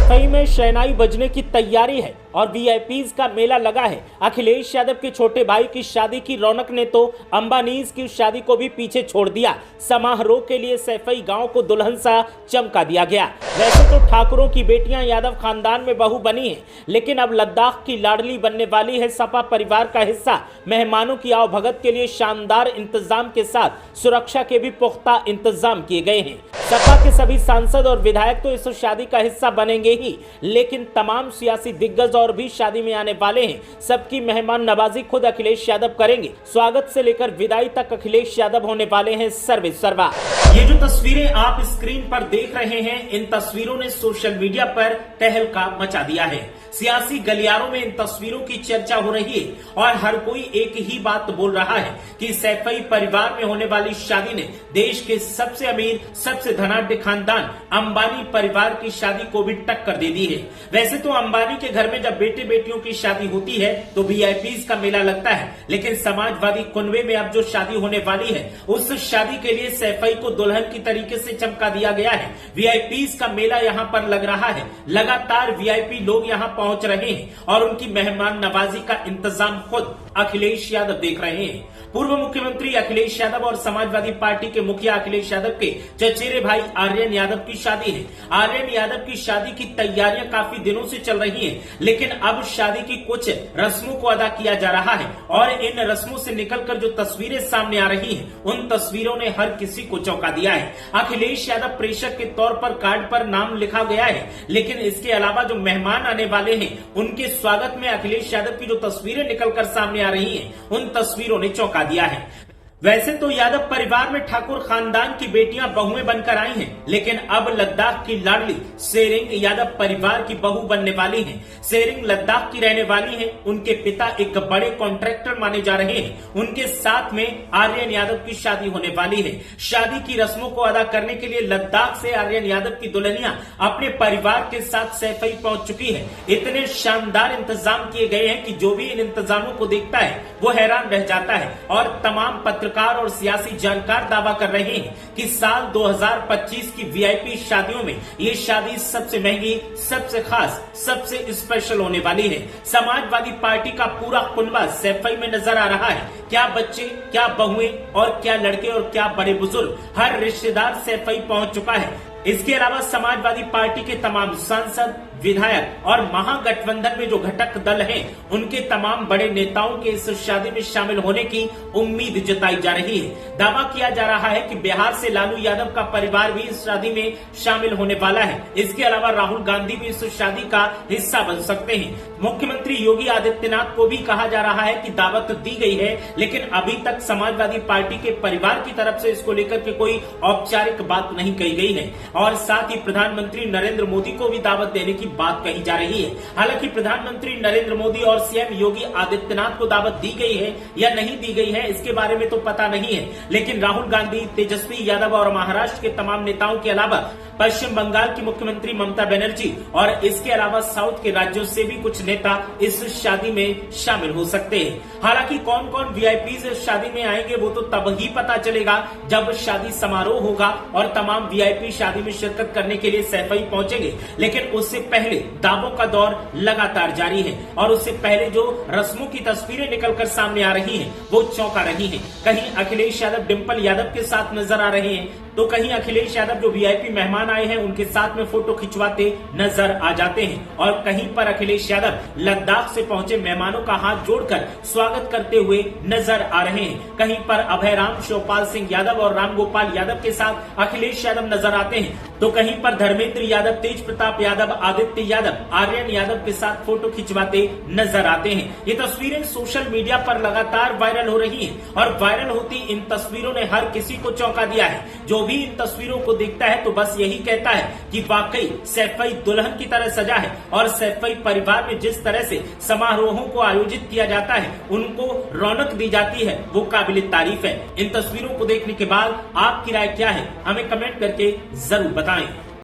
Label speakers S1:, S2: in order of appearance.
S1: सैफई में शहनाई बजने की तैयारी है और वीआईपीज का मेला लगा है। अखिलेश यादव के छोटे भाई की शादी की रौनक ने तो अंबानीज की शादी को भी पीछे छोड़ दिया। समारोह के लिए सैफई गांव को दुल्हन सा चमका दिया गया। वैसे तो ठाकुरों की बेटियां यादव खानदान में बहू बनी हैं, लेकिन अब लद्दाख की लाडली बनने वाली है सपा परिवार का हिस्सा। मेहमानों की आवभगत के लिए शानदार इंतजाम के साथ सुरक्षा के भी पुख्ता इंतजाम किए गए हैं। सपा के सभी सांसद और विधायक तो इस शादी का हिस्सा बनेंगे ही, लेकिन तमाम सियासी दिग्गज और भी शादी में आने वाले हैं। सबकी मेहमान नवाजी खुद अखिलेश यादव करेंगे। स्वागत से लेकर विदाई तक अखिलेश यादव होने वाले हैं सर्वे सर्वा। ये जो तस्वीरें आप स्क्रीन पर देख रहे हैं, इन तस्वीरों ने सोशल मीडिया पर तहलका मचा दिया है। सियासी गलियारों में इन तस्वीरों की चर्चा हो रही है और हर कोई एक ही बात बोल रहा है कि सैफई परिवार में होने वाली शादी ने देश के सबसे अमीर, सबसे धनाढ्य खानदान अंबानी परिवार की शादी को भी टक्कर दे दी है। वैसे तो अंबानी के घर में जब बेटे बेटियों की शादी होती है तो वीआईपीज का मेला लगता है, लेकिन समाजवादी कुनबे में अब जो शादी होने वाली है उस शादी के लिए सैफई को दुल्हन की तरीके से चमका दिया गया है। वीआईपीज का मेला यहाँ पर लग रहा है। लगातार वीआईपी लोग यहाँ पहुंच रहे हैं और उनकी मेहमान नवाजी का इंतजाम खुद अखिलेश यादव देख रहे हैं। पूर्व मुख्यमंत्री अखिलेश यादव और समाजवादी पार्टी के मुखिया अखिलेश यादव के चचेरे भाई आर्यन यादव की शादी है। आर्यन यादव की शादी की तैयारियां काफी दिनों से चल रही हैं, लेकिन अब शादी की कुछ रस्मों को अदा किया जा रहा है और इन रस्मों से निकलकर जो तस्वीरें सामने आ रही हैं, उन तस्वीरों ने हर किसी को चौंका दिया है। अखिलेश यादव प्रेषक के तौर पर कार्ड पर नाम लिखा गया है, लेकिन इसके अलावा जो मेहमान आने वाले हैं उनके स्वागत में अखिलेश यादव की जो तस्वीरें निकलकर सामने आ रही हैं, उन तस्वीरों ने चौंका दिया है। वैसे तो यादव परिवार में ठाकुर खानदान की बेटियां बहुएं बनकर आई हैं, लेकिन अब लद्दाख की लाडली सेरिंग यादव परिवार की बहू बनने वाली हैं। सेरिंग लद्दाख की रहने वाली हैं। उनके पिता एक बड़े कॉन्ट्रैक्टर माने जा रहे हैं। उनके साथ में आर्यन यादव की शादी होने वाली है। शादी की रस्मों को अदा करने के लिए लद्दाख से आर्यन यादव की दुल्हनिया अपने परिवार के साथ सैफई पहुंच चुकी है। इतने शानदार इंतजाम किए गए हैं कि जो भी इन इंतजामों को देखता है वो हैरान रह जाता है और तमाम पत्रकार और सियासी जानकार दावा कर रहे हैं कि साल 2025 की वीआईपी शादियों में ये शादी सबसे महंगी, सबसे खास, सबसे स्पेशल होने वाली है। समाजवादी पार्टी का पूरा कुनबा सैफई में नजर आ रहा है। क्या बच्चे, क्या बहुएं और क्या लड़के और क्या बड़े बुजुर्ग, हर रिश्तेदार सैफई पहुंच चुका है। इसके अलावा समाजवादी पार्टी के तमाम सांसद, विधायक और महागठबंधन में जो घटक दल हैं, उनके तमाम बड़े नेताओं के इस शादी में शामिल होने की उम्मीद जताई जा रही है। दावा किया जा रहा है कि बिहार से लालू यादव का परिवार भी इस शादी में शामिल होने वाला है। इसके अलावा राहुल गांधी भी इस शादी का हिस्सा बन सकते हैं। मुख्यमंत्री योगी आदित्यनाथ को भी कहा जा रहा है कि दावत दी गई है, लेकिन अभी तक समाजवादी पार्टी के परिवार की तरफ से इसको लेकर के कोई औपचारिक बात नहीं कही गई है और साथ ही प्रधानमंत्री नरेंद्र मोदी को भी दावत देने की बात कही जा रही है। हालांकि प्रधानमंत्री नरेंद्र मोदी और सीएम योगी आदित्यनाथ को दावत दी गई है या नहीं दी गई है, इसके बारे में तो पता नहीं है, लेकिन राहुल गांधी, तेजस्वी यादव और महाराष्ट्र के तमाम नेताओं के अलावा पश्चिम बंगाल की मुख्यमंत्री ममता बनर्जी और इसके अलावा साउथ के राज्यों से भी कुछ नेता इस शादी में शामिल हो सकते हैं। हालांकि कौन कौन वीआईपीज इस शादी में आएंगे वो तो तब ही पता चलेगा जब शादी समारोह होगा और तमाम वीआईपी शादी में शिरकत करने के लिए सैफई पहुंचेंगे। लेकिन उससे पहले दावों का दौर लगातार जारी है और उससे पहले जो रस्मों की तस्वीरें निकलकर सामने आ रही हैं, वो चौंका रही हैं। कहीं अखिलेश यादव डिंपल यादव के साथ नजर आ रहे हैं, तो कहीं अखिलेश यादव जो वीआईपी मेहमान आए हैं उनके साथ में फोटो खिंचवाते नजर आ जाते हैं और कहीं पर अखिलेश यादव लद्दाख से पहुंचे मेहमानों का हाथ जोड़कर स्वागत करते हुए नजर आ रहे हैं। कहीं पर अभय राम, शिवपाल सिंह यादव और रामगोपाल यादव के साथ अखिलेश यादव नजर आते हैं, तो कहीं पर धर्मेंद्र यादव, तेज प्रताप यादव, आदित्य यादव, आर्यन यादव के साथ फोटो खिंचवाते नजर आते हैं। ये तस्वीरें सोशल मीडिया पर लगातार वायरल हो रही हैं और वायरल होती इन तस्वीरों ने हर किसी को चौंका दिया है। जो भी इन तस्वीरों को देखता है तो बस यही कहता है कि वाकई सैफई दुल्हन की तरह सजा है और सैफई परिवार में जिस तरह से समारोहों को आयोजित किया जाता है, उनको रौनक दी जाती है, वो काबिल तारीफ है। इन तस्वीरों को देखने के बाद आपकी राय क्या है, हमें कमेंट करके जरूर बताएं।